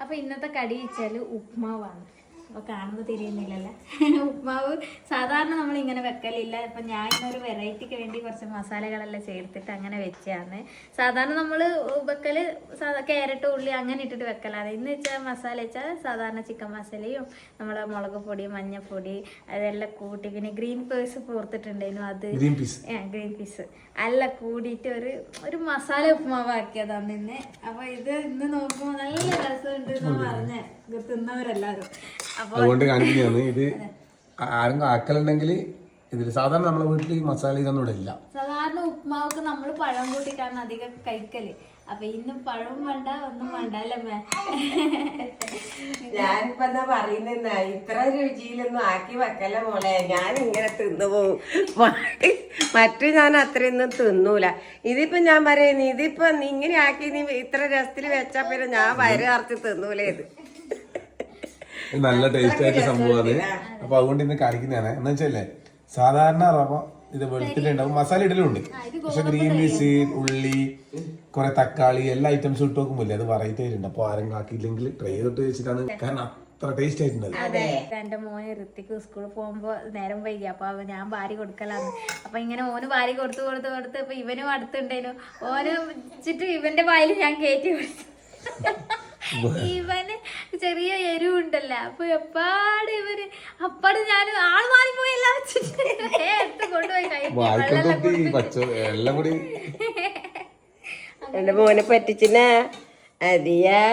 അപ്പൊ ഇന്നത്തെ കടി വെച്ചാല് ഉപ്മാവാണ്. അപ്പൊ കാണുമ്പോൾ തിരിയുന്നില്ലല്ലേ. ഉപ്മാവ് സാധാരണ നമ്മൾ ഇങ്ങനെ വെക്കലില്ല. ഇപ്പൊ ഞാൻ ഇന്നൊരു വെറൈറ്റിക്ക് വേണ്ടി കുറച്ച് മസാലകളെല്ലാം ചേർത്തിട്ട് അങ്ങനെ വെച്ചാണ്. സാധാരണ നമ്മൾ വെക്കല് ക്യാരറ്റ് ഉള്ളി അങ്ങനെ ഇട്ടിട്ട് വെക്കലാണ്. ഇന്ന് വെച്ചാൽ മസാല വെച്ചാൽ സാധാരണ ചിക്കൻ മസാലയും നമ്മളെ മുളക് പൊടി മഞ്ഞപ്പൊടി അതെല്ലാം കൂട്ടി പിന്നെ ഗ്രീൻ പീസ് പോർത്തിട്ടുണ്ടായിരുന്നു. അത് ഗ്രീൻ പീസ് എല്ലാം കൂടിയിട്ട് ഒരു മസാല ഉപ്മാവ് ആക്കിയതാണ് ഇന്ന്. അപ്പൊ ഇത് ഇന്ന് നോക്കുമ്പോൾ നല്ല രസമുണ്ട് എന്ന് പറഞ്ഞ തിന്നവരെല്ലാരും. അതുകൊണ്ട് കാണിക്കുന്നതാണ്. ഇത് ആരും ആക്കലുണ്ടെങ്കിൽ ഇതിൽ സാധാരണ നമ്മളെ വീട്ടിൽ മസാല ഇതൊന്നും ഇവിടെ ഇല്ല. സാധാരണ ഉപ്മാവൊക്കെ നമ്മൾ പഴം കൂട്ടിയിട്ടാണ് അധികം കഴിക്കല്. അപ്പൊ ഇന്നും പഴവും വേണ്ട ഒന്നും വേണ്ട അല്ലേ. ഞാനിപ്പോ എന്താ പറയുന്ന ഇത്ര രുചിയിലൊന്നും ആക്കി വെക്കല മോളെ. ഞാൻ ഇങ്ങനെ തിന്നുപോകും. മറ്റു ഞാൻ അത്രയൊന്നും തിന്നൂല. ഇതിപ്പോ ഞാൻ പറയുന്നു ഇതിപ്പോ ഇങ്ങനെ ആക്കി നീ ഇത്ര രസത്തിൽ വെച്ചാ പിന്നെ ഞാൻ വയറ് നിറച്ച് തിന്നൂലേ. ഇത് നല്ല ടേസ്റ്റ് ആയിട്ട് സംഭവമാണ്. അപ്പൊ അതുകൊണ്ട് ഇന്ന് കാണിക്കുന്നതാണ്. എന്ന് വെച്ചല്ലേ സാധാരണ റവ ഇത് വെളുത്തിട്ടുണ്ടാവും, മസാല ഇടലുണ്ട്. പക്ഷെ ഗ്രീൻ പീസ് ഉള്ളി കുറെ തക്കാളി എല്ലാ ഐറ്റംസും ഇട്ട് നോക്കുമ്പോല്ലേ അത് വെറൈറ്റി ആയിട്ടുണ്ട്. അപ്പൊ ആരെങ്കിലും ആക്കിയില്ലെങ്കിൽ ട്രൈ ചെയ്തിട്ട് വെച്ചിട്ടാണ്. കാരണം അത്ര ടേസ്റ്റ് ആയിട്ടുണ്ട്. എന്റെ മോന് ഋത്തിക്ക് സ്കൂളിൽ പോകുമ്പോ നേരം വൈകി. അപ്പൊ ഞാൻ ഭാര്യ കൊടുക്കലാന്ന്. അപ്പൊ ഇങ്ങനെ ഓന് ഭാര്യ കൊടുത്ത് ഇപ്പൊ ഇവനും അടുത്തുണ്ടേനു. ഓന് വെച്ചിട്ട് ഇവന്റെ വായിൽ ഞാൻ കയറ്റി കൊടുത്തു. ഇവന് ചെറിയ എരിവുണ്ടല്ലോ. അപ്പൊ എപ്പാട് ഇവര് അപ്പാട് ഞാൻ ആള് മാറിപ്പോയല്ല എടുത്ത് കൊണ്ടുപോയി എന്റെ മോനെ പറ്റിച്ചിനാ അതിയാ